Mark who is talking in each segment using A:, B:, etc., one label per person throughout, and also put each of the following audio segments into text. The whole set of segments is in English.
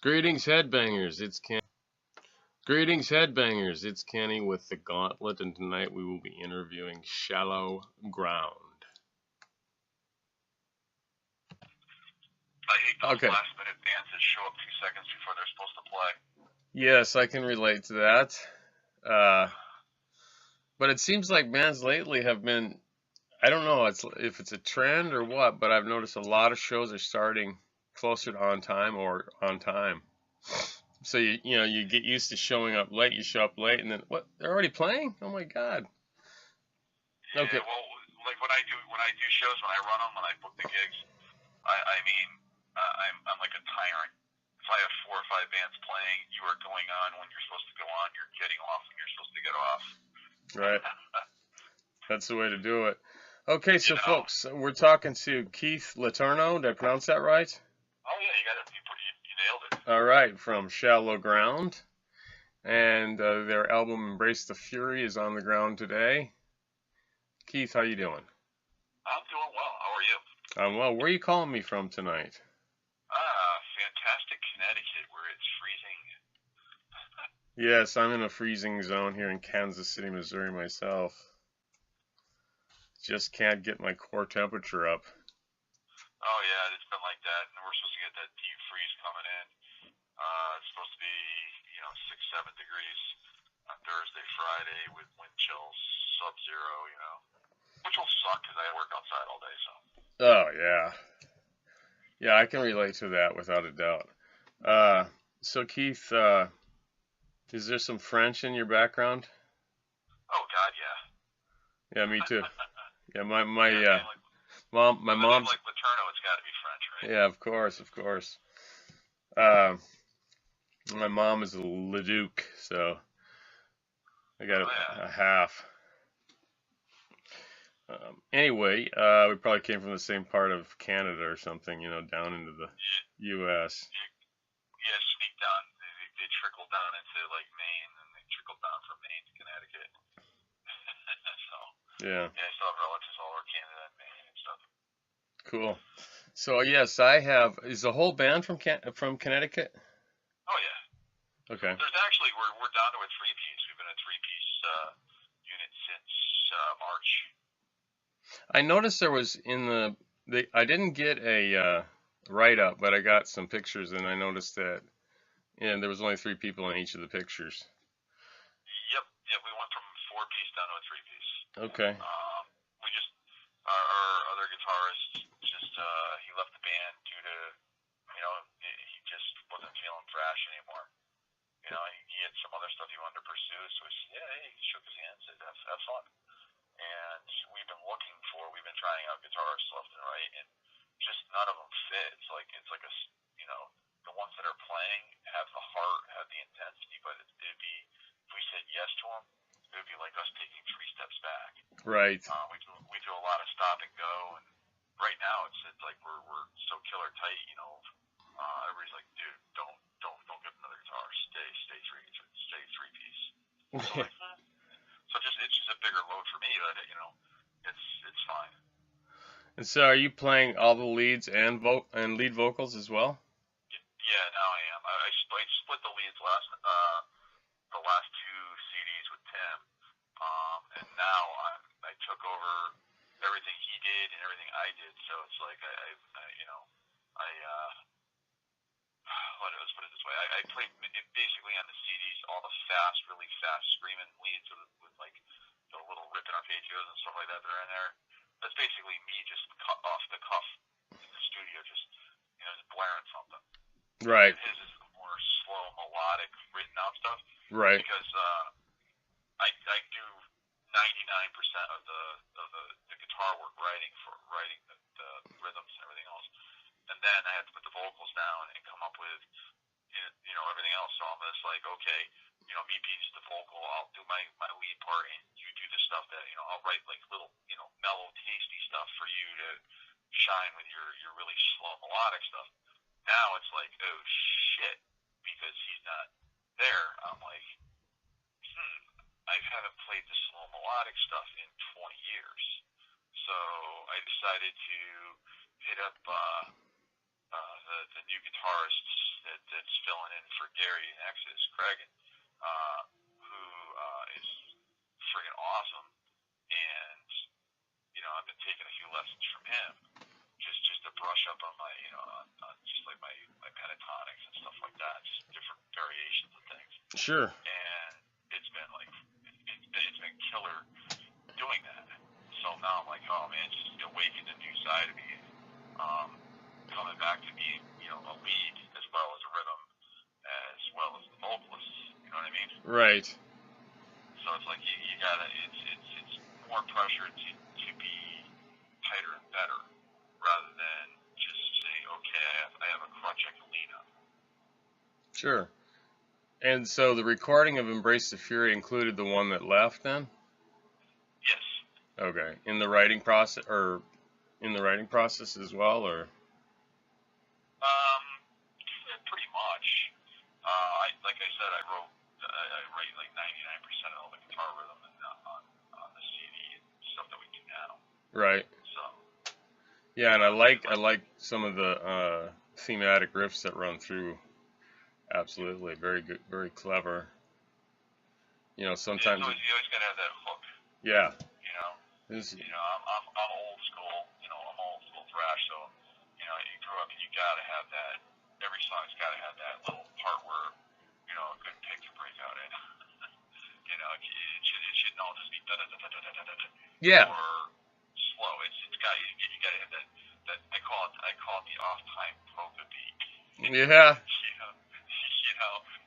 A: Greetings, headbangers. Greetings, headbangers. It's Kenny with the Gauntlet, and tonight we will be interviewing Shallow Ground.
B: I hate those
A: Okay.
B: last-minute bands that show up 2 seconds before they're supposed to play.
A: Yes, I can relate to that. But it seems like bands lately have been, I don't know if it's a trend or what, but I've noticed a lot of shows are starting closer to on time or on time. So you get used to showing up late. You show up late, and then what? They're already playing? Oh my God.
B: Yeah,
A: Okay.
B: well, like when I do shows, when I run them, when I book the gigs, I'm like a tyrant. If I have 4 or 5 bands playing, you are going on when you're supposed to go on. You're getting off when you're supposed to get off.
A: Right. That's the way to do it. Okay, so
B: You know?
A: folks, we're talking to Keith Letourneau. Did I pronounce that right?
B: Oh yeah, you nailed it.
A: All right, from Shallow Ground. And their album Embrace the Fury is on the ground today. Keith, how you doing?
B: I'm doing well. How are you?
A: I'm well. Where are you calling me from tonight?
B: Fantastic Connecticut, where it's freezing.
A: Yes, I'm in a freezing zone here in Kansas City, Missouri myself. Just can't get my core temperature up.
B: Oh yeah, it's been like that, and we're supposed to get that deep freeze coming in. It's supposed to be, 6, 7 degrees on Thursday, Friday, with wind chills sub-zero, which will suck because I work outside all day. So.
A: Oh yeah, yeah, I can relate to that without a doubt. So Keith, is there some French in your background?
B: Oh God, yeah.
A: Yeah, me too. Yeah, my
B: Yeah,
A: my
B: with a name
A: mom's.
B: like Letourneau, it's got to be French, right?
A: Yeah, of course, of course. My mom is a Leduc, so I got
B: Oh yeah.
A: a half. Anyway, we probably came from the same part of Canada or something, down into the U.S.
B: Yeah, sneak down. They trickle down into like Maine, and they trickle down from Maine to Connecticut. So.
A: Yeah.
B: Yeah, I still have relatives all over Canada and Maine and stuff.
A: Cool. So yes, I have. Is the whole band from Connecticut?
B: Oh yeah.
A: Okay.
B: There's actually we're down to a 3-piece. We've been a 3-piece unit since March.
A: I noticed there was I didn't get a write up, but I got some pictures, and I noticed that there was only 3 people in each of the pictures.
B: Yep. We went from 4-piece down to a 3-piece.
A: Okay.
B: We just our other guitarist just he left the band due to he just wasn't feeling thrash anymore. He had some other stuff he wanted to pursue, so he shook his hand and said, have fun. And we've been trying out guitarists left and right, and just none of them fit. It's like the ones that are playing have the heart, have the intensity, but it'd be, if we said yes to them, it would be like us taking 3 steps back.
A: Right.
B: We do a lot of stop and go, and right now it's like we're so killer tight, everybody's like, dude, don't get another guitar, stay 3-piece. So it's just a bigger load for me, but it's fine.
A: And so, are you playing all the leads and lead vocals as well?
B: Yeah, now I am. I split the leads the last 2 CDs with Tim, and now I took over everything he did and everything I did. So it's like let's put it this way. I played basically on the CDs all the really fast screaming leads with like the little ripping arpeggios and stuff like that that are in there. That's basically me just cut off the cuff in the studio, just blaring something.
A: Right.
B: His is the more slow, melodic, written out stuff.
A: Right.
B: Because I do 99% of the guitar work, writing the rhythms and everything else, and then I have to put the vocals down and come up with everything else. So I'm just like, okay, me being just the vocal, I'll do my lead part, and you do the stuff that I'll write like little mellow, tasty stuff for you to shine with your really slow melodic stuff. Now it's like, oh shit, because he's not there. I'm like, I haven't played the slow melodic stuff in 20 years. So I decided to hit up the new guitarist's that's filling in for Gary in Exodus, Craig, who is friggin' awesome. And I've been taking a few lessons from him, just to brush up on my on just like my pentatonics and stuff like that, just different variations of things.
A: Sure.
B: And it's been like it's been killer doing that. So now I'm like, oh man, it's just awakened a new side of me, coming back to being a lead as well as a rhythm, as well as the vocalist. You know what I mean?
A: Right.
B: So it's like you gotta it's more pressure to be tighter and better, rather than just saying, okay, I have a crutch I can lean on.
A: Sure. And so the recording of Embrace the Fury included the one that left then?
B: Yes.
A: Okay. In the writing process as well, or?
B: Pretty much. Like I said, I write like 99% of all the guitar rhythm on the CD and stuff that we do now.
A: Right.
B: So.
A: Yeah, and I like some of the thematic riffs that run through. Absolutely, very good, very clever. Sometimes.
B: You always gotta have that hook.
A: Yeah.
B: I'm old school. I'm old school thrash. So, you grew up and you gotta have that. Every song's gotta have that little part where, a good pick to break out in. It shouldn't all just be da da da da da da da da.
A: Yeah.
B: Or slow. You gotta have that. I call it the off time polka beat.
A: Yeah.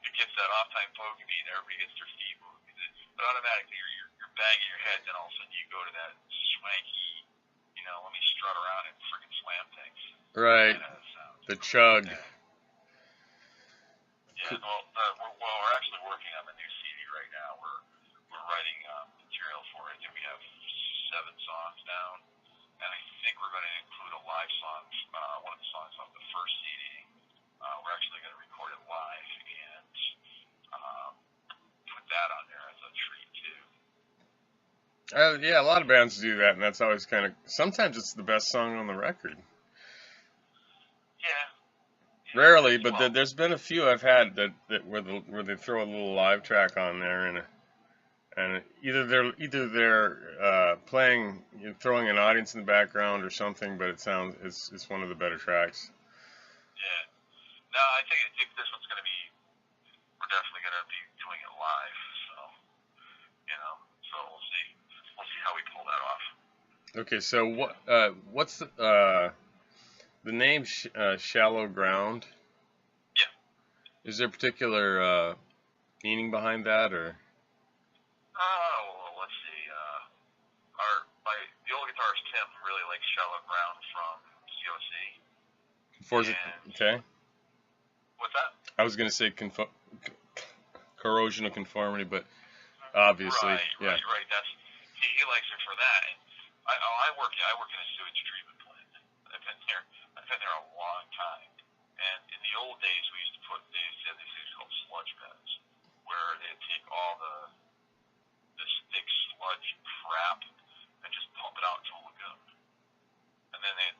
B: It gets that off time polka beat and everybody gets their feet moving. But automatically you're banging your head, then all of a sudden you go to that swanky, let me strut around and freaking slam things.
A: Right. The chug.
B: Yeah. Well, we're actually working on the new CD right now. We're writing material for it, and we have 7 songs down. And I think we're going to include a live song, one of the songs off the first CD. We're actually going to record it live and put that on there as a treat too.
A: Yeah, a lot of bands do that, and that's always kind of. Sometimes it's the best song on the record.
B: Yeah.
A: Rarely, but there's been a few I've had that where they throw a little live track on there, and either they're playing, throwing an audience in the background or something, but it's one of the better tracks.
B: Yeah. No, I think this one's going to be. We're definitely going to be doing it live, so we'll see. We'll see how we pull that off.
A: Okay, so what's the name Shallow Ground?
B: Yeah.
A: Is there a particular meaning behind that, or?
B: Well, let's see. The old guitarist Tim really likes Shallow Ground from COC.
A: Okay.
B: What's that?
A: I was going to say corrosion of conformity, but obviously, yeah.
B: Right. He likes it for that. And I work in a sewage treatment plant. I've been there a long time. And in the old days, they used to have these things called sludge beds, where they'd take all this thick sludge crap and just pump it out to a lagoon. And then they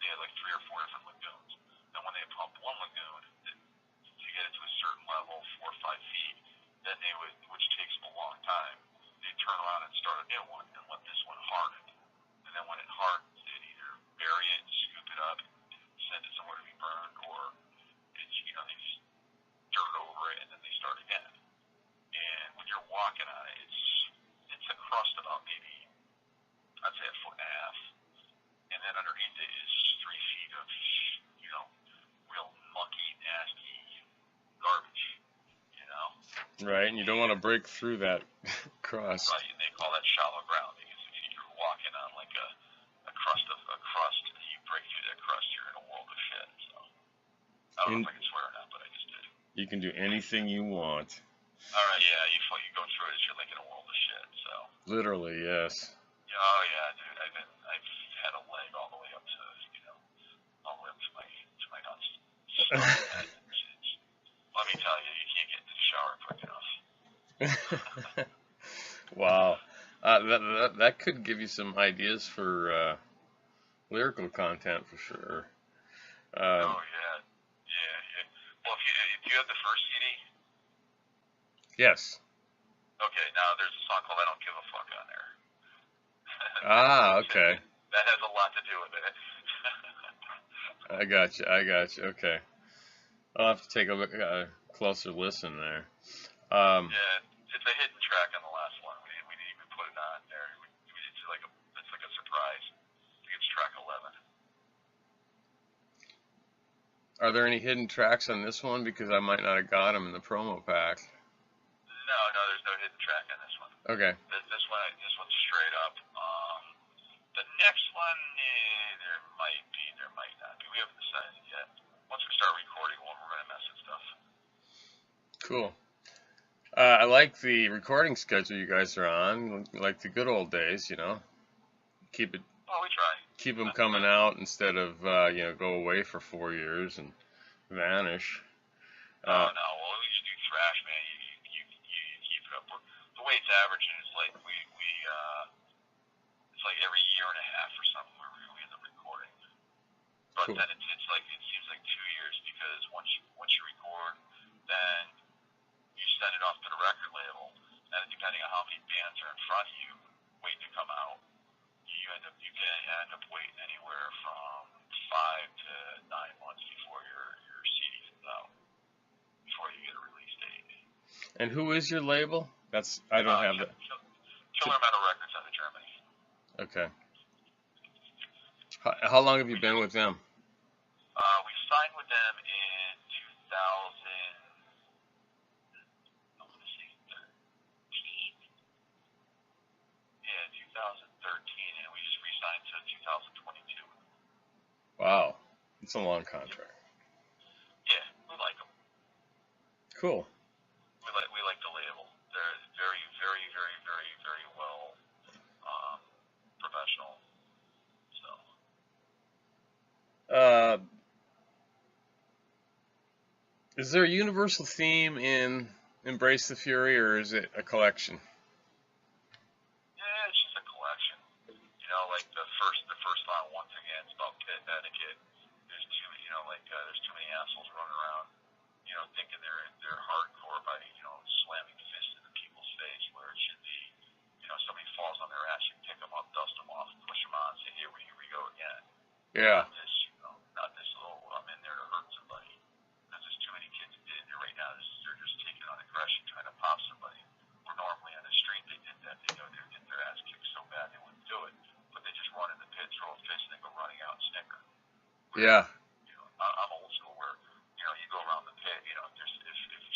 B: had like 3 or 4 different lagoons. And when they pump one lagoon to get it to a certain level, 4 or 5 feet, then they would, which takes them a long time, they'd turn around and start a new one and let this one harden. And then when it hardens, they'd either bury it, scoop it up, send it somewhere to be burned, or they just dirt over it and then they start again. And when you're walking on it, it's a crust about maybe, I'd say, 1.5 feet. And then underneath it is 3 feet of, real mucky, nasty garbage,
A: Right, and you don't want to break through that crust.
B: Right, and they call that shallow ground, because if you're walking on like a crust, and you break through that crust, you're in a world of shit. So I don't know if I can swear or not, but I just did.
A: You can do anything you want.
B: All right, yeah, you go through it, you're like in a world of shit. So
A: literally, yes.
B: Oh yeah, dude, I've had a leg all the way up to all the way up to my nuts. So, let me tell you, you can't get into the shower quick enough.
A: Wow, that could give you some ideas for lyrical content for sure.
B: Oh yeah. Well, you have the first CD?
A: Yes.
B: Okay, now there's a song called I Don't Give a Fuck on there.
A: Ah, okay.
B: That has a lot to do with it.
A: I got you. Okay. I'll have to take a closer listen there.
B: Yeah, it's a hidden track on the last one. We didn't even put it on there. It's like a surprise. I think it's track 11.
A: Are there any hidden tracks on this one? Because I might not have got them in the promo pack.
B: No, there's no hidden track on this one.
A: Okay.
B: This one's straight up. The next one, there might be, there might not be. We haven't decided yet. Once we start recording, we're gonna mess with stuff.
A: Cool. I like the recording schedule you guys are on, like the good old days, you know. Keep it.
B: Well, we try.
A: Keep them coming out instead of go away for 4 years and vanish.
B: No. Well, we just do thrash, man. You keep it up. The way it's averaging is like it's like every year and a half or something where we end up recording. But
A: Cool.
B: then it's like it seems like 2 years because once you record, then you send it off to the record label, and depending on how many bands are in front of you waiting to come out, you can end up waiting anywhere from 5 to 9 months before your CD comes out, before you get a release date.
A: And who is your label? I don't have that.
B: Killer Metal Records out of Germany.
A: Okay. How long have you been with them?
B: We signed with them in 2013, and we just re-signed to 2022.
A: Wow. It's a long contract.
B: Yeah, we like them.
A: Cool.
B: We like the label. They're very, very, very, very, very well professional. So.
A: Is there a universal theme in Embrace the Fury, or is it a collection?
B: Yeah, it's just a collection. You know, like the first song, once again, it's about pit etiquette. There's too many, there's too many assholes running around, thinking they're hardcore by, slamming fists into people's face, where it should be, somebody falls on their ass, you pick them up, dust them off, push them on, and say, here we go again.
A: Yeah.
B: Not this little, I'm in there to hurt somebody. There's just too many kids in there right now. They're just taking on aggression, trying to pop somebody. Where normally on the street they did that, they would get their ass kicked so bad they wouldn't do it, but they just run in the pit, throw a fist, and then go running out and snicker.
A: Yeah.
B: I'm old school where, you go around the pit, if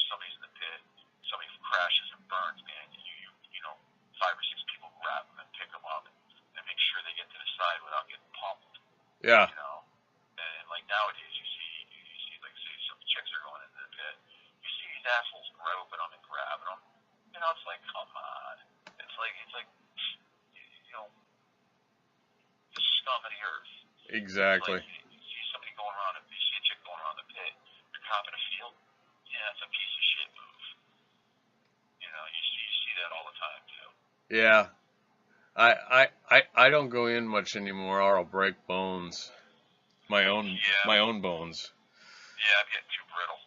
B: somebody's in the pit, somebody crashes and burns, man, you 5 or 6 people grab them and pick them up and make sure they get to the side without getting pummeled.
A: Yeah.
B: And like nowadays you see like say some chicks are going into the pit, you see these assholes groping them and grabbing them. It's like, come on. It's like the scum of the earth.
A: Exactly.
B: Like, you see somebody going around, you see a chick going around the pit, you're copping a field. Yeah, that's a piece of shit move. You see that all the time too.
A: Yeah. I don't go in much anymore, or I'll break bones. My own bones.
B: Yeah, I'm getting too brittle.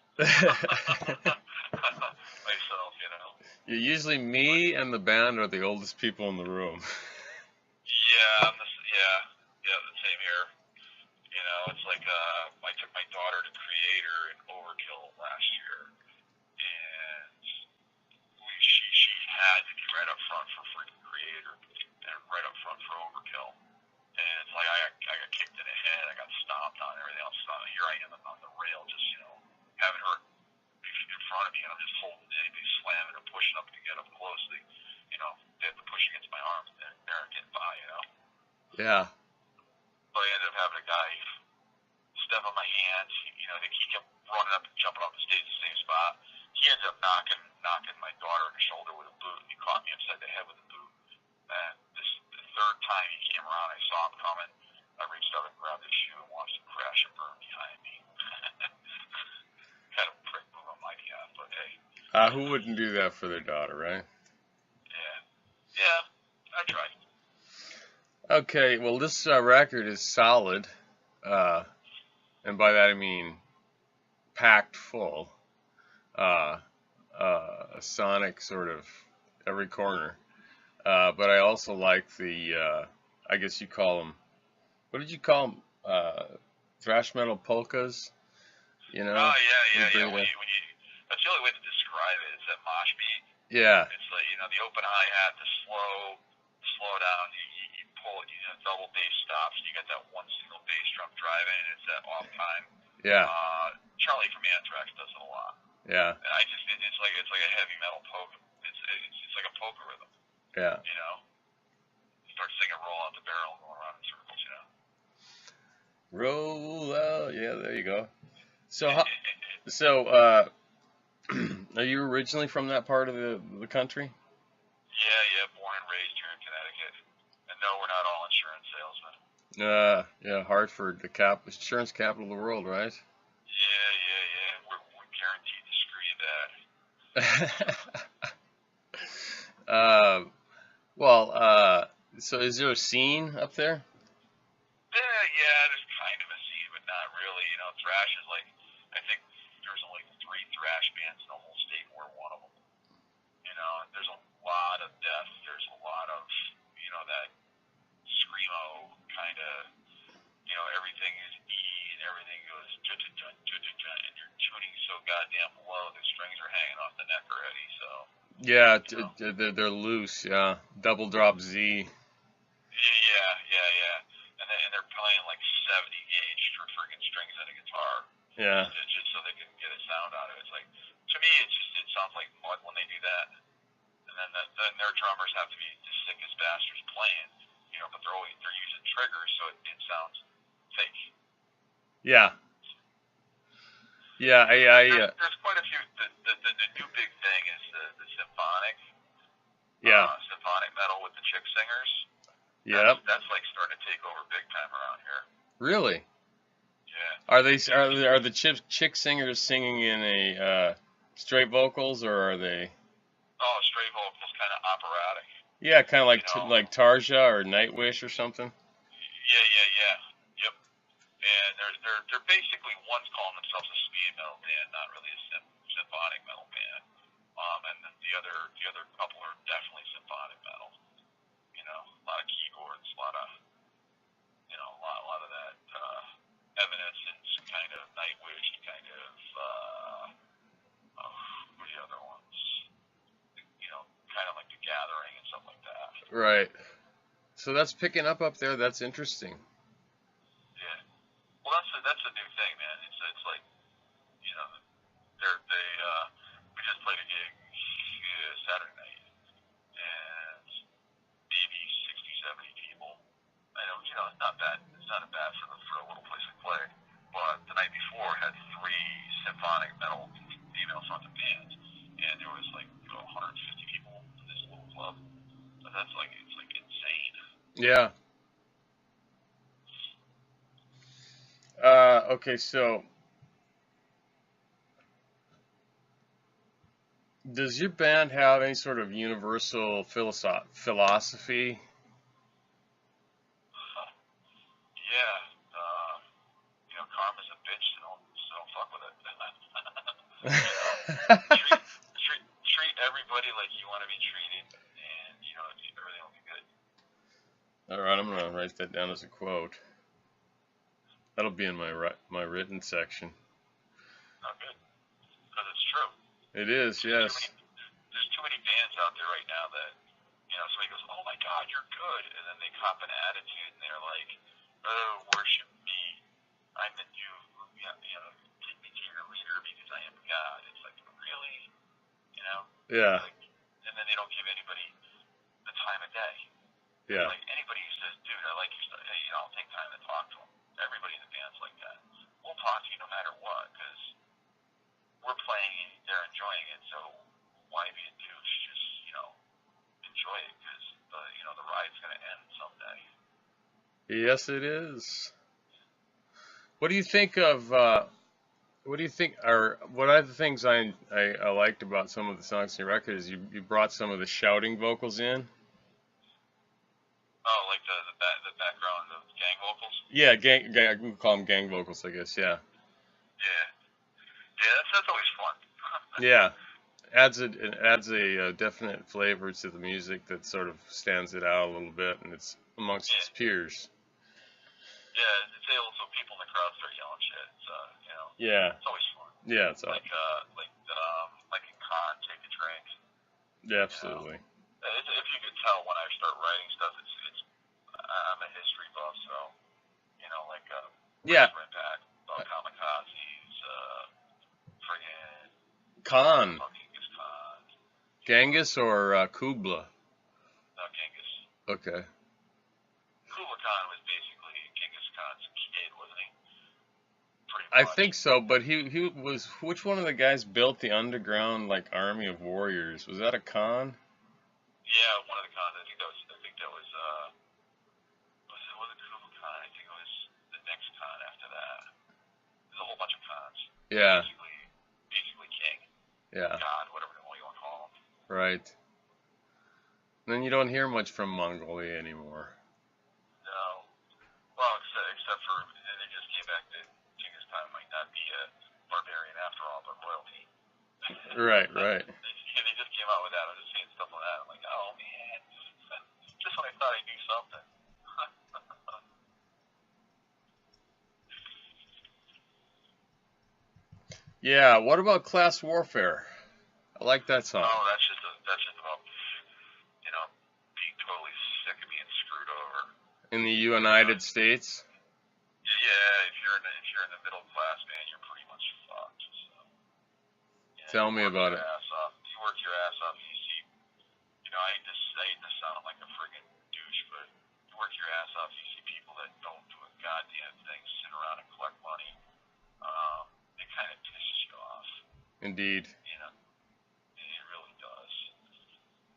B: Myself,
A: Usually me and the band are the oldest people in the room.
B: Yeah, the same here. It's like I took my daughter to Creator and Overkill last year, and she had to be right up front for freaking Creator and right up front for Overkill. And it's like I got kicked in the head, I got stomped on, everything else. Here I am on the rail, just having her in front of me, and I'm just holding it, slamming and pushing up to get up close. They have to push against my arms, and they're getting by,
A: Yeah.
B: But I ended up having a guy step on my hand. He kept running up and jumping off the stage at the same spot. He ended up knocking my daughter in the shoulder with a boot, and he caught me upside the head with a boot. And the third time he came around, I saw him coming. I reached out and grabbed his shoe and watched him crash and burn behind me. Kind of a prick move on my behalf, but hey.
A: Who wouldn't do that for their daughter, right?
B: Yeah, I tried.
A: Okay, well, this record is solid, and by that I mean packed full. uh, sonic sort of every corner. But I also like the, I guess you call them, what did you call them? Thrash metal polkas, you know?
B: Oh yeah,
A: You
B: yeah, yeah.
A: bring it in.
B: When you that's the only way to describe it. It's that mosh beat.
A: Yeah,
B: It's like the open hi hat, the slow down. You pull it, double bass stops. You get that one single bass drum driving, and it's that off time.
A: yeah,
B: Charlie from Anthrax does it a lot.
A: yeah,
B: And it's like a heavy metal polka. It's like a polka rhythm.
A: yeah.
B: You know, you start singing "Roll Out the Barrel" going around in circles. You know.
A: Roll out. Yeah, there you go. So, are you originally from that part of the country?
B: Yeah, yeah. Born and raised here in Connecticut. And no, we're not all insurance salesmen.
A: Yeah, Hartford, the insurance capital of the world, right?
B: Yeah, yeah, yeah. We're guaranteed to screw you bad.
A: uh, well, so is there a scene up there?
B: Yeah, yeah. There's kind of a scene, but not really. Thrash is like I think there's only 3 thrash bands in the whole state. And we're one of them. There's a lot of death. There's a lot of that screamo kind of. Everything is E and everything goes and you're tuning so goddamn low. The strings are hanging off the neck already. So
A: Yeah,
B: you know.
A: they're loose. Yeah, double drop Z.
B: Yeah, yeah, yeah. And they're playing like 70 gauge for freaking strings on a guitar,
A: Yeah,
B: just so they can get a sound out of it. It's like to me, it sounds like mud when they do that. And then their drummers have to be the sickest bastards playing, but they're using triggers, so it sounds fake.
A: yeah, yeah.
B: There's quite a few. The new big thing is the
A: Yeah,
B: symphonic metal with the chick singers.
A: yep.
B: That's like starting to take over big time around here.
A: Really?
B: Yeah.
A: Are the chick singers singing in a straight vocals, or are they?
B: Oh, straight vocals, kind of operatic.
A: Yeah, kind of
B: You know.
A: like Tarja or Nightwish or something.
B: Yeah, yeah, yeah. Yep. And they're basically one's calling themselves a speed metal band, not really a symphonic metal band. And then the other couple are definitely symphonic metal. A lot of keyboards, a lot of a lot of that Evanescence kind of Nightwish kind of who are the other ones? Kind of like The Gathering and stuff like that.
A: Right. So that's picking up there. That's interesting.
B: Yeah. Well, that's a new thing, man. It's like we just played a gig Saturday night, and maybe 60, 70 people. I know, it's not bad. It's not bad for a little place we play. But the night before had 3 symphonic metal female fronted bands, and there was like 150 people in this little club. But it's like insane.
A: Yeah. Okay, so does your band have any sort of universal philosophy?
B: Yeah. Karma's a bitch, so don't fuck with it. treat everybody like you want to be treated, and everything will be good.
A: All right, I'm gonna write that down as a quote. That'll be in my written section.
B: Oh, good. Because it's true.
A: It is, yes.
B: There's too many bands out there right now that, somebody goes, oh my God, you're good. And then they cop an attitude and they're like, oh, worship me. I'm the new, take me to your leader because I am God. It's like, really?
A: Yeah.
B: And then they don't give anybody the time of day.
A: Yeah.
B: Like anybody who says, dude, I like your stuff, hey, I'll take time to talk to them. Everybody in the band's like that. We'll talk to you no matter what because we're playing and they're enjoying it, so why be a douche? Just, enjoy it because, the ride's going to end someday.
A: Yes, it is. What do you think of, what are the things I liked about some of the songs on your record is you brought some of the shouting vocals in?
B: Oh, like the background of gang vocals?
A: Yeah, we call them gang vocals, I guess, yeah.
B: Yeah. Yeah, that's always fun.
A: Yeah, it adds a definite flavor to the music that sort of stands it out a little bit, and it's amongst its
B: Yeah,
A: peers.
B: yeah. It's able so people in the crowd start yelling shit. It's
A: Yeah,
B: it's always fun.
A: yeah, it's up.
B: Like in con, take a drink.
A: Yeah,
B: You know,
A: absolutely.
B: if you could tell when I start writing stuff, it's I'm a history buff, so
A: Yeah,
B: Razor Impact, about kamikazes, friggin'
A: Khan,
B: about Genghis Khan,
A: Genghis or Kubla.
B: not Genghis.
A: Okay.
B: Kublai Khan was basically Genghis Khan's kid, wasn't he? Pretty
A: I
B: much.
A: think so, but he was which one of the guys built the underground like army of warriors? Was that a Khan?
B: Yeah, one of the Khans. Was it Kublai Khan? I think it was the next Khan after that. There's a whole bunch of Khans.
A: Yeah,
B: Basically king,
A: yeah,
B: god, whatever the hell you want to call him.
A: right. Then you don't hear much from Mongolia anymore.
B: No. Well, except for they just came back that Genghis Khan might not be a barbarian after all, but royalty.
A: Right, right.
B: They just came out with that. I was just seeing stuff like that. I'm like, oh man, just when I thought I knew something.
A: Yeah, what about Class Warfare? I like that song.
B: Oh, that's just about being totally sick of being screwed over.
A: In the United States?
B: Yeah, if you're in the middle class, man, you're pretty much fucked. So,
A: Tell me about it.
B: You work your ass off. You see, I hate to sound like a friggin' douche, but you work your ass off. You see people that don't do a goddamn thing, sit around and collect money. It kind of pisses you off.
A: Indeed.
B: It really does.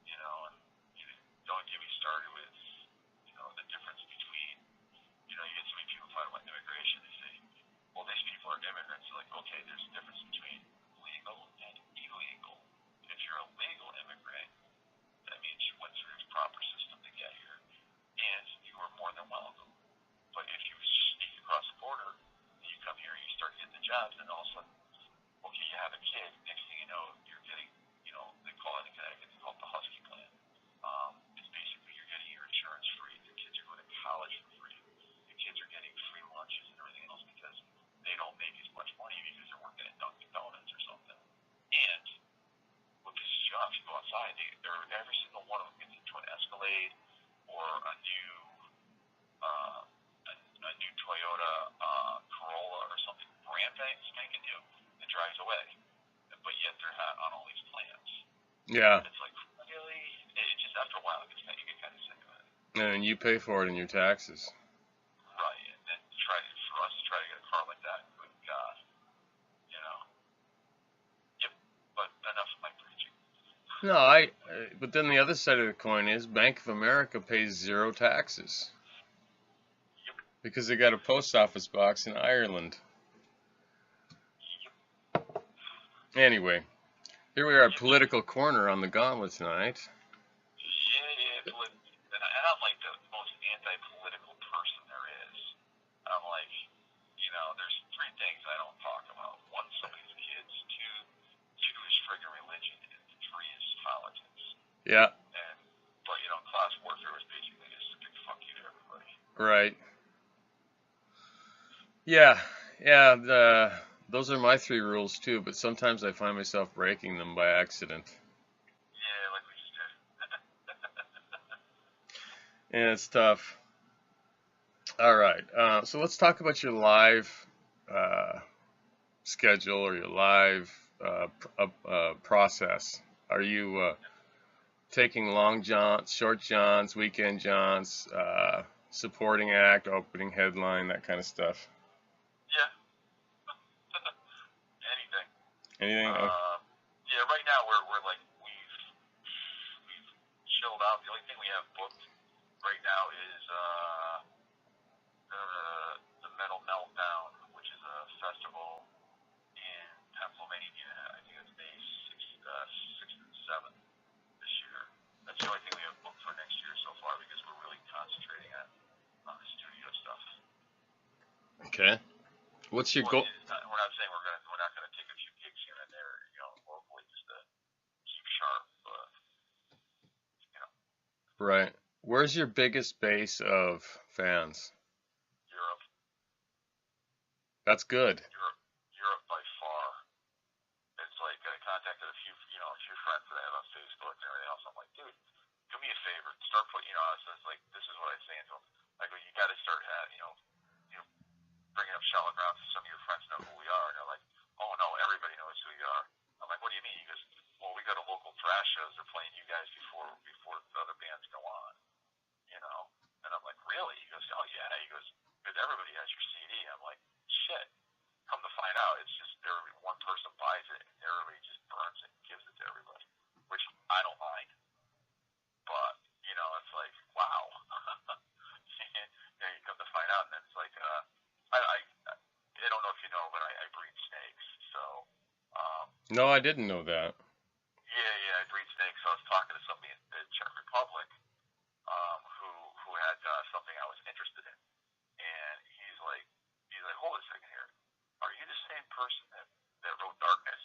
B: And don't get me started with, the difference between, you get so many people talking about immigration. They say, well, these people are immigrants. Like, okay, there's a difference between legal and illegal. If you're a legal immigrant, that means you went through the proper system to get here, and you are more than welcome. But if you sneak across the border, and you come here and you start getting the jobs, then all of a sudden, okay, you have a kid. Next thing you know, you're getting, they call it in Connecticut, they call it the Husky plan. It's basically you're getting your insurance free. Your kids are going to college for free. Your kids are getting free lunches and everything else because they don't make as much money because they're working at Dunkin' Donuts or something. And what pisses you off, you go outside, every single one of them gets into an Escalade or a new Toyota Corolla or something brand spanking new and drives away. But yet they're on all these plans.
A: Yeah.
B: It's like, really? It just after a while, you get kind of sick of it.
A: And you pay for it in your taxes.
B: Right. And then for us to try to get a car like that, good God. Yep. But enough of my preaching.
A: No, but then the other side of the coin is Bank of America pays zero taxes.
B: Yep.
A: Because they got a post office box in Ireland.
B: Yep.
A: Anyway, here we are, political corner on the gauntlet tonight.
B: Yeah, and I'm like the most anti-political person there is. I'm like, there's three things I don't talk about. One, somebody's kids. Two is friggin' religion, and three is politics.
A: Yeah.
B: But class warfare was basically just a big fuck you to everybody.
A: Right. Yeah. Those are my three rules too, but sometimes I find myself breaking them by accident.
B: Yeah, like we just did.
A: And it's tough. All right. So let's talk about your live schedule or your live process. Are you taking long jaunts, short jaunts, weekend jaunts, supporting act, opening headline, that kind of stuff?
B: Yeah. Anything.
A: Anything?
B: Yeah, right now we're like we've chilled out. The only thing we have booked right now is the Metal Meltdown, which is a festival in Pennsylvania. I think it's May 6th and 7th this year. That's the only thing we have booked for next year so far because we're really concentrating on the studio stuff.
A: Okay. What's your goal?
B: We're not saying we're not gonna take a few gigs here and there, locally.
A: Right. Where's your biggest base of fans?
B: Europe,
A: That's good.
B: Europe, Europe by far. It's like I contacted a few, a few friends that I have on Facebook and everything else. I'm like, dude, do me a favor, start putting, it's like this is what I say to them. Like, well, you got to start having, you know, bringing up shallow ground so some of your friends know who we are. And they're like, oh no, everybody knows who you are. I'm like, what do you mean? He goes, well, we go to local thrash shows. They're playing you guys before the other bands go on, you know. And I'm like, really? He goes, oh yeah. He goes, because everybody has your CD. I'm like, shit. Come to find out, it's just one person buys it and everybody just burns it and gives it to everybody, which I don't mind. But it's like, wow. You come to find out, and it's like, I don't know if you know, but I breed snakes. So,
A: No, I didn't know that.
B: yeah, I breed snakes. So I was talking to somebody in the Czech Republic, who had something I was interested in, and he's like, hold a second here. Are you the same person that wrote Darkness?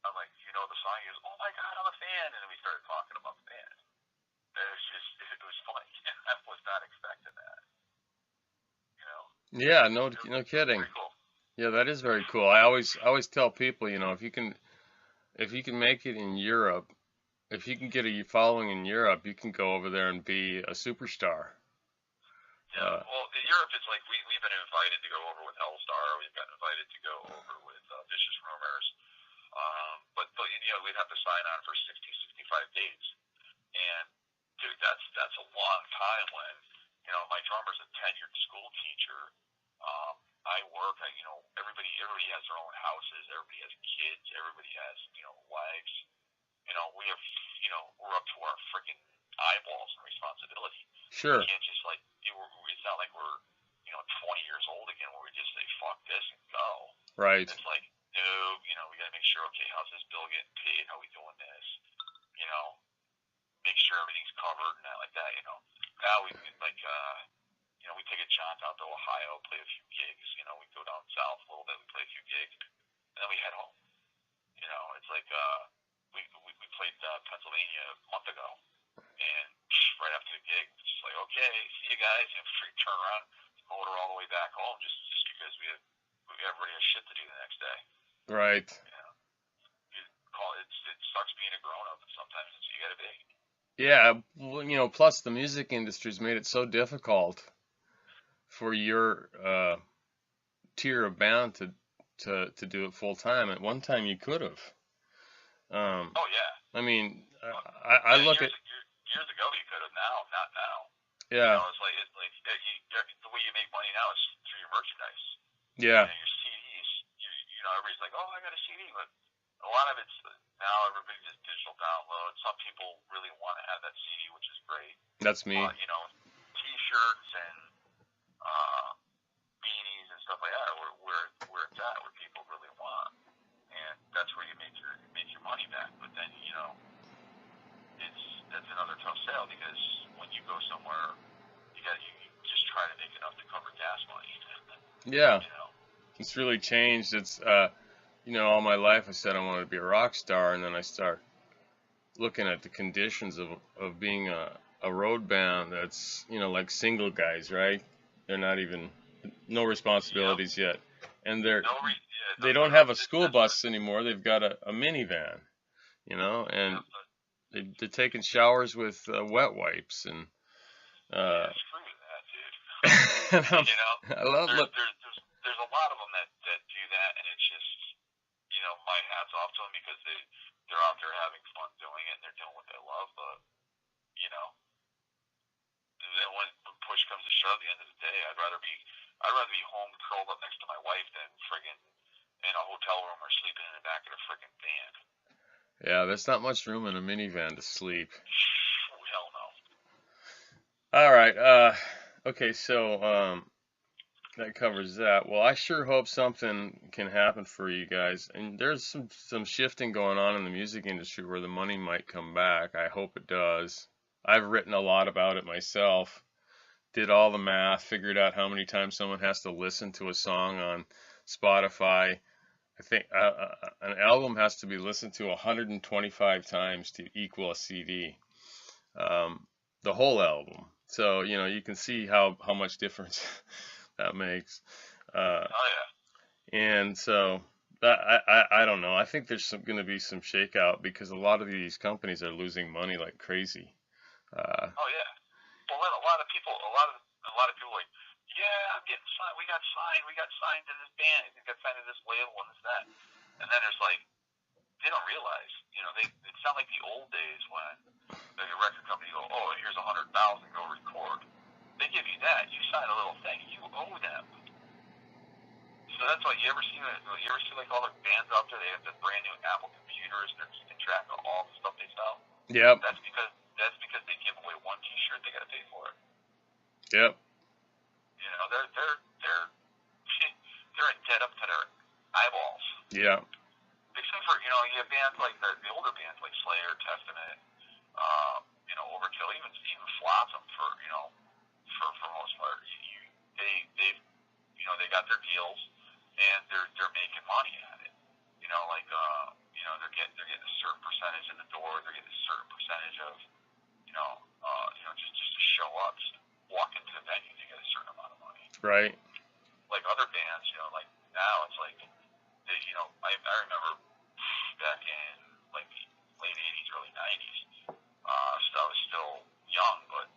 B: I'm like, you know the song? He goes, oh my god, I'm a fan. And then we started talking about the band. It was funny. I was not expecting that. You know,
A: Yeah,
B: it was
A: no kidding.
B: pretty cool.
A: Yeah, that is very cool. I always tell people, if you can make it in Europe, if you can get a following in Europe, you can go over there and be a superstar.
B: Yeah,
A: Uh,
B: well, in Europe, it's like we've been invited to go over with Hellstar. We've been invited to go over with Vicious Rumors. But we'd have to sign on for 60, 65 dates. And, dude, that's a long time when, my drummer's a tenured school teacher. I work, everybody has their own houses. Everybody has kids. Everybody has, wives. We have, we're up to our freaking eyeballs in responsibility. We
A: sure.
B: can't just it's not like we're 20 years old again where we just say fuck this and go.
A: Right.
B: It's like, no, we got to make sure, okay, how's this bill getting paid? How we doing this? You know, make sure everything's covered and that like that. Now we take a jaunt out to Ohio, play a few gigs. We go down south a little bit, we play a few gigs, and then we head home. It's like we played Pennsylvania a month ago. And right after the gig, it's just like, okay, see you guys. Turn around, motor all the way back home, just because everybody has shit to do the next day.
A: Right.
B: It sucks being a grown up, and sometimes it's you gotta be.
A: Yeah, well, plus the music industry's made it so difficult for your tier of band to do it full time. At one time, you could have.
B: Oh yeah.
A: I mean, I
B: Yeah,
A: look at
B: years ago you could have. Now, not now.
A: yeah,
B: The way you make money now is through your merchandise.
A: yeah,
B: Your CDs. Everybody's like, oh, I got a CD, but a lot of it's now everybody just digital download. Some people really want to have that CD, which is great.
A: that's me.
B: T-shirts and beanies and stuff like that are where it's at, where people really want, and that's where you make your money back. But then that's another tough sale because when you go somewhere, you just try to make enough to cover gas money.
A: Yeah,
B: You know.
A: it's really changed. It's all my life I said I wanted to be a rock star, and then I start looking at the conditions of being a road band that's like single guys, right? They're not even no
B: Yep.
A: responsibilities yet, and they don't have a
B: That's
A: school bus anymore. They've got a minivan, and
B: yeah, but
A: they're taking showers with wet wipes, and
B: yeah, screw that, dude.
A: and
B: You know,
A: I love look.
B: there's a lot of them that do that, and it's just my hats off to them because they're out there having fun doing it and they're doing what they love. But then when push comes to shove, at the end of the day, I'd rather be home curled up next to my wife than friggin' in a hotel room or sleeping in the back of a friggin' van.
A: Yeah, there's not much room in a minivan to sleep.
B: Oh, hell no.
A: All right. Okay. So that covers that. Well, I sure hope something can happen for you guys. And there's some shifting going on in the music industry where the money might come back. I hope it does. I've written a lot about it myself. Did all the math, figured out how many times someone has to listen to a song on Spotify. I think an album has to be listened to 125 times to equal a CD. the whole album. So, you know, you can see how much difference that makes. Uh,
B: Oh yeah.
A: and so I don't know. I think there's going to be some shakeout because a lot of these companies are losing money like crazy.
B: Oh yeah. Well, then a lot of people like, yeah, I'm getting signed. We got signed. We got signed to this band. We got signed to this label and this that. And then there's like, they don't realize, you know, it's not like the old days when the record company go, oh, here's $100,000, go record. They give you that. You sign a little thing. You owe them. So that's why you ever see like all the bands out there? They have the brand new Apple computers. They're keeping track of all the stuff they sell.
A: Yep.
B: That's because they give away one T-shirt. They got to pay for it.
A: Yep.
B: You know, they're they're in debt up to their eyeballs.
A: Yeah.
B: Except for, you know, you have bands like the older bands like Slayer, Testament, you know, Overkill, even Flotsam for most part. They've you know, they got their deals and they're making money at it. You know, like you know, they're getting a certain percentage in the door, they're getting a certain percentage of, just to show up, just walk into the venue, they get a certain amount of money.
A: Right.
B: Like other bands, you know, like now it's like they, you know, I remember back in like the late '80s, early '90s. So I was still young, but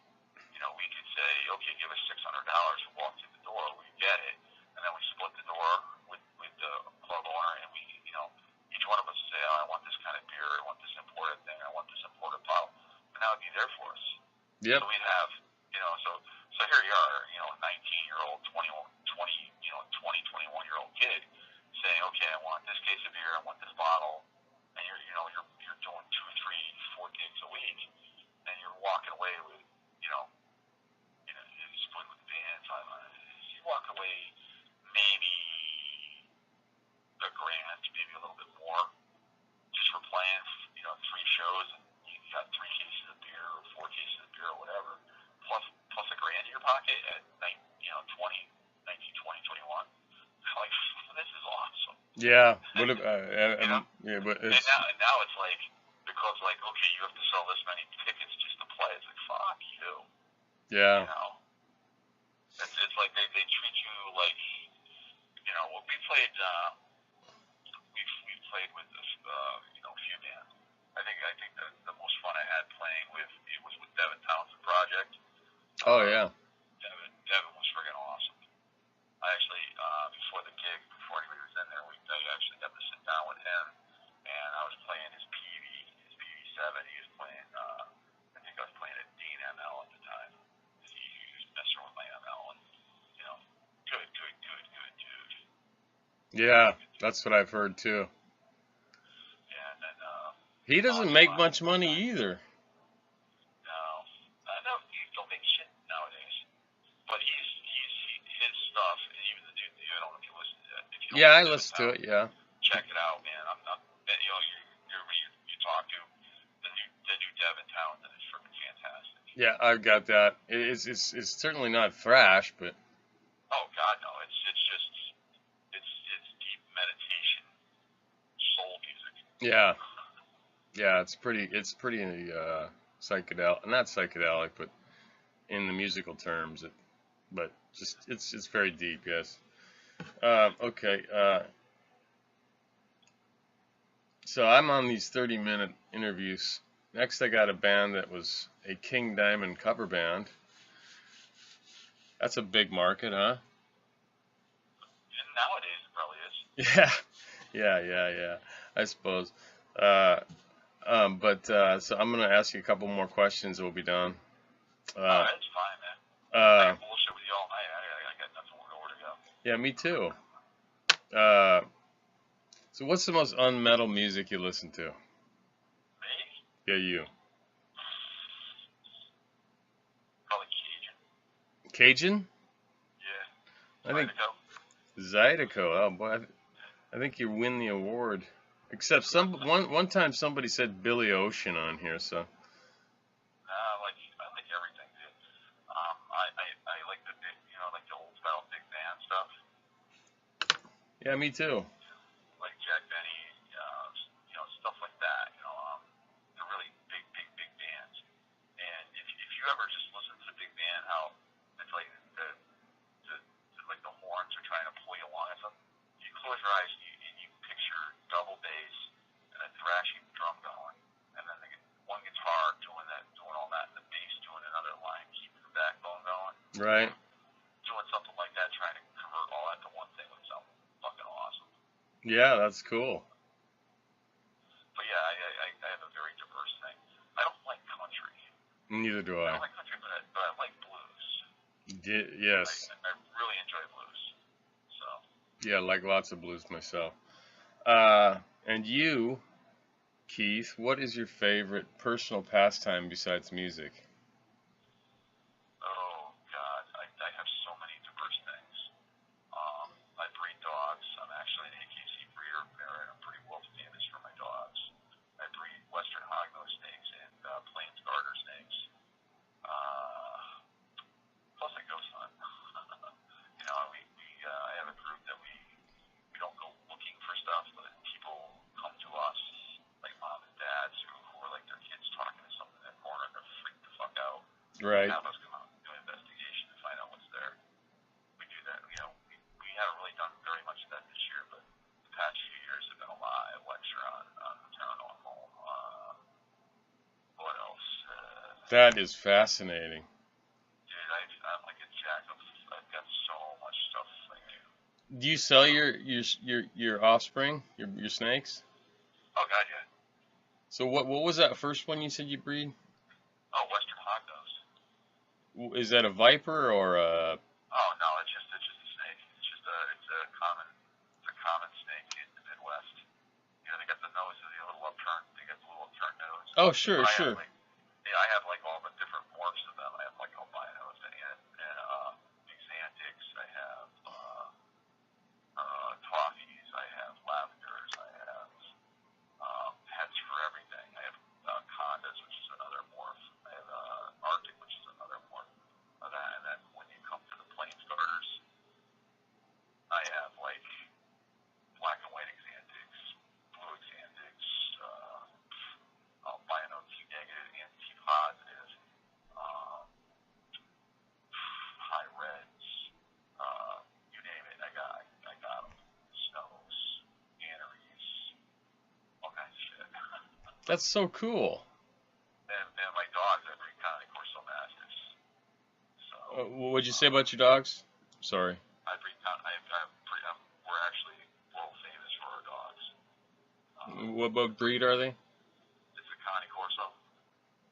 B: you know, we could say, okay, give us $600, we'll walk through the door, we get it, and then we split the door with the club owner, and we, you know, each one of us would say, oh, I want this kind of beer, I want this imported thing, I want this imported bottle, and that would be there for us.
A: Yep.
B: So we'd have, you know, so here you are, you know, a 19-year-old, 21-year-old kid saying, okay, I want this case of beer, I want this bottle, and you're doing 2, 3, 4 gigs a week, and you're walking away with, you split with the band, you walk away maybe $1,000, maybe a little bit more, just for playing, you know, 3 shows, and you got 3 cases of beer, or 4 cases of beer, or whatever, plus $1,000 in your pocket at 19, 20, 21. Like, this is awesome.
A: Yeah. What
B: you know?
A: Yeah, but
B: and now it's like, the club's like, okay, you have to sell this many tickets just to play. It's like, fuck you.
A: yeah.
B: You know? It's like they treat you like, you know, what we played, we've played with this, you know, a few bands. I think the most fun I had playing with, it was with Devin Townsend Project.
A: Oh yeah.
B: Devin was friggin' awesome. I actually, before the gig, before anybody was in there, I actually got to sit down with him, and I was playing his PV7. He was playing, I think I was playing a Dean ML at the time. He was messing with my ML, and, you know, good dude.
A: Yeah, that's what I've heard too.
B: Yeah, and then,
A: He doesn't make much money either.
B: No, you don't make shit nowadays. But his stuff, and even the dude, I don't know if you listen to it. If you don't
A: Yeah, I
B: listen
A: listen to it. Yeah.
B: Check it out, man. You know, you talk to the new Devin Townsend is freaking fantastic.
A: Yeah, I've got that. It's certainly not thrash, but
B: Oh God, no! It's just deep meditation, soul music.
A: yeah, yeah, it's pretty psychedelic, not psychedelic, but in the musical terms, but just it's very deep. Yes. Okay. So I'm on these 30-minute interviews. Next, I got a band that was a King Diamond cover band. That's a big market, huh?
B: And nowadays, it probably is.
A: Yeah. I suppose. But so I'm gonna ask you a couple more questions. And we'll be done.
B: It's fine, man. I can bullshit with you all night. I got nothing more to go.
A: Yeah, me too. So what's the most unmetal music you listen to?
B: Me?
A: Yeah, you.
B: Probably Cajun.
A: Cajun?
B: Yeah.
A: I think Zydeco. Oh boy, I think you win the award. Except one time somebody said Billy Ocean on here, so.
B: I like everything, dude. I like the big, you know, like the old style big band stuff.
A: Yeah, me too.
B: Like Jack Benny, you know, stuff like that. You know, the really big bands. And if you ever
A: Right.
B: Doing something like that, trying to convert all that to one thing would sound fucking awesome.
A: Yeah, that's cool.
B: But yeah, I have a very diverse thing. I don't like country.
A: Neither do
B: I
A: I.
B: don't like country, but I like blues.
A: Yes.
B: I really enjoy blues. So,
A: Yeah, I like lots of blues myself. And you, Keith, what is your favorite personal pastime besides music?
B: oh God, I have so many diverse things. I breed dogs. I'm actually an AKC breeder, and I'm pretty well famous for my dogs. I breed Western hognose snakes and plains garter snakes. Uh, Plus, I ghost hunt. I have a group that we don't go looking for stuff, but people come to us, like mom and dads who are like their kids talking to something in the corner and they're freaked the fuck out.
A: Right.
B: Have us come out and do an investigation and find out what's there. We do that. We haven't really done very much of that this year, but the past few years have been a lot. I lecture on paranormal. What else?
A: That is fascinating.
B: Dude, I'm like a jack of. I've got so much stuff I do.
A: Do you sell your offspring, your snakes?
B: Oh God, yeah.
A: So what was that first one you said you breed?
B: Oh, Western hognose.
A: Is that a viper or a?
B: Oh no, it's just a snake. It's a common snake in the Midwest. They got the nose of the little upturned. They got the little upturned nose.
A: Oh, sure,
B: But
A: sure.
B: I have like all the different morphs of them. I have like albinos and xanthics. I have toffees. I have lavenders. I have pets for everything. I have condas, which is another morph. I have arctic, which is another morph of that. And then when you come to the plains garters, I have like black and white xanthics, blue xanthics, albino T negative and T positive, high reds, you name it, I got them. Snows, canneries, all kinds of shit.
A: That's so cool.
B: And my dogs, I breed Connie Corso Mastiffs. So
A: What'd you say about your dogs? Sorry.
B: we're actually world famous for our dogs.
A: What breed are they?
B: It's a Connie Corso.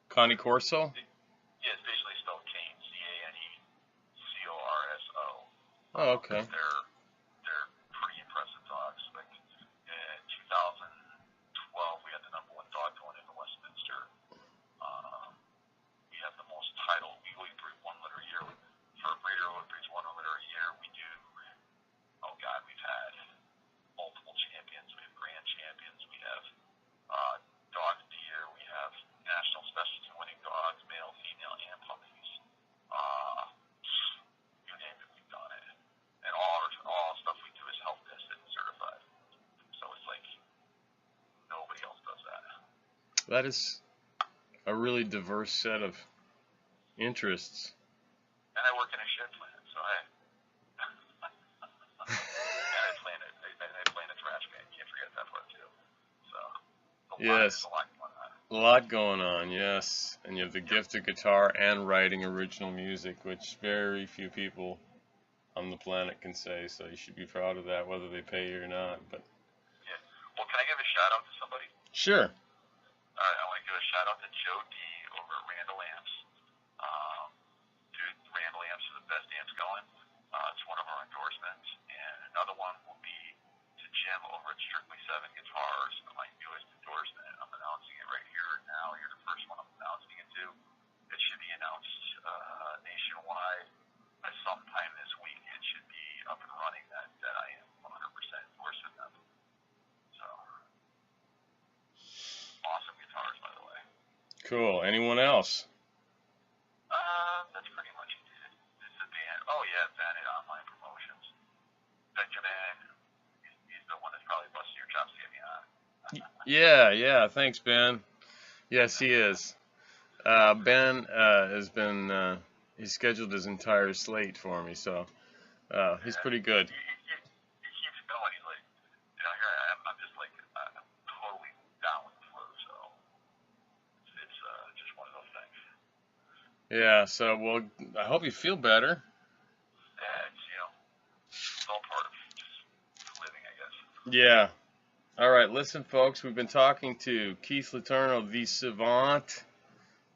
A: Connie Corso?
B: Yeah, it's basically spelled Cane, Canecorso.
A: Oh, okay.
B: They're pretty impressive dogs. Like in 2012, we had the #1 dog going into Westminster. We have the most title. We breed 1 litter a year. For a breeder who breeds 1 litter a year, we do. Oh God, we've had multiple champions. We have grand champions. We have dog of the year. We have national specialty winning dogs, male, female, and puppies. You name it, we've done it. And all stuff we do is health tested and certified. So it's like nobody else does that.
A: That is a really diverse set of interests.
B: And I work in a shit plant, so and I play in a trash can. Can't forget that part too. So
A: Yes.
B: a lot going on.
A: A lot going on, yes. And you have the gift of guitar and writing original music, which very few people on the planet can say, so you should be proud of that, whether they pay you or not. But
B: Yeah. Well, can I give a shout out to somebody?
A: sure.
B: All right, I want to give a shout out to Joe D over at Randall Amps. Dude, Randall Amps are the best amps going. It's one of our endorsements. And another one will be to Jim over at Strictly 7 Guitars, my newest endorsement. I'm announcing it right here now. You're the first one I'm announcing it to. It should be announced nationwide sometime this week. It should be up and running that I am 100% endorsing them. So, awesome guitars, by the way.
A: Cool. Anyone else?
B: That's pretty much it. It's a band. Oh yeah, Bandit Online Promotions. Benjamin, he's the one that's probably busting your chops to get me on.
A: Yeah. Thanks, Ben. Yes, he is. Ben has been he scheduled his entire slate for me, so he's pretty good.
B: He keeps going. He's like, here I am. I'm just like, I'm totally down with the flow. So it's just one of those things.
A: Yeah. So, well, I hope you feel better.
B: Yeah, it's all part of just living, I guess.
A: Yeah. All right. Listen, folks, we've been talking to Keith Letourneau, the savant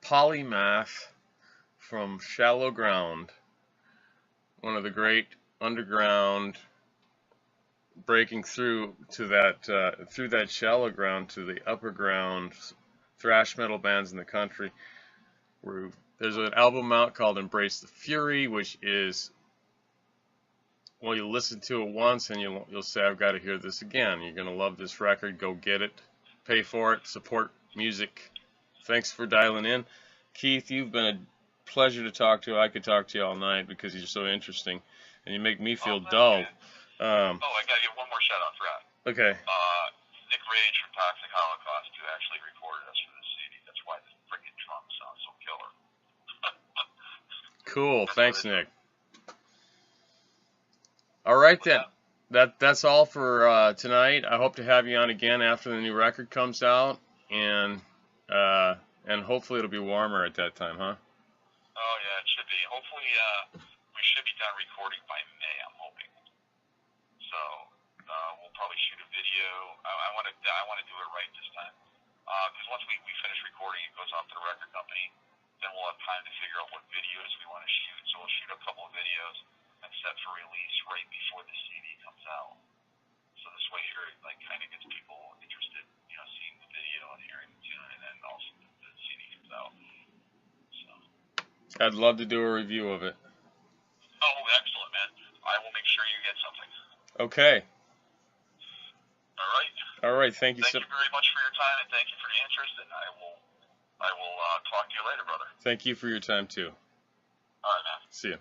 A: polymath from Shallow Ground, one of the great underground breaking through to that through that shallow ground to the upper ground thrash metal bands in the country. There's an album out called Embrace the Fury, which is, well, you'll listen to it once and you'll say, I've got to hear this again. You're gonna love this record. Go get it, pay for it, support music. Thanks for dialing in, Keith. You've been a pleasure to talk to. I could talk to you all night because you're so interesting and you make me feel dull.
B: I gotta give one more shout out. Forgot.
A: Okay.
B: Nick Rage from Toxic Holocaust, who actually recorded us for this CD. That's why the freaking drum sounds so killer.
A: Cool. Thanks, Nick. All right then. That's all for tonight. I hope to have you on again after the new record comes out, and hopefully it'll be warmer at that time, huh?
B: Oh yeah, it should be. Hopefully, we should be done recording by May. I'm hoping. So we'll probably shoot a video. I want to do it right this time, because once we finish recording, it goes off to the record company. Then we'll have time to figure out what videos we want to shoot. So we'll shoot a couple of videos and set for release right before the CD comes out. So this way, kind of gets people interested, seeing the video and hearing the tune, and then also the CD comes out. So.
A: I'd love to do a review of it.
B: Oh, excellent, man. I will make sure you get something.
A: Okay.
B: All right.
A: All right. Thank you.
B: Thank you very much for your time, and thank you for the interest. And I will talk to you later, brother.
A: Thank you for your time too.
B: All right, man.
A: See you.